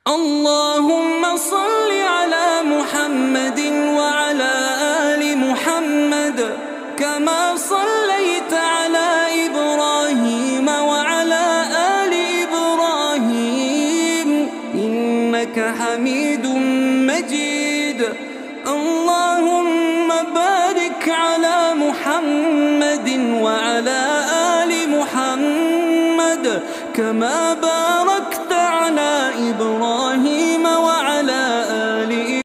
اللهم صل على محمد وعلى آل محمد كما صليت على إبراهيم وعلى آل إبراهيم إنك حميد مجيد. اللهم بارك على محمد وعلى آل محمد كما باركت على إبراهيم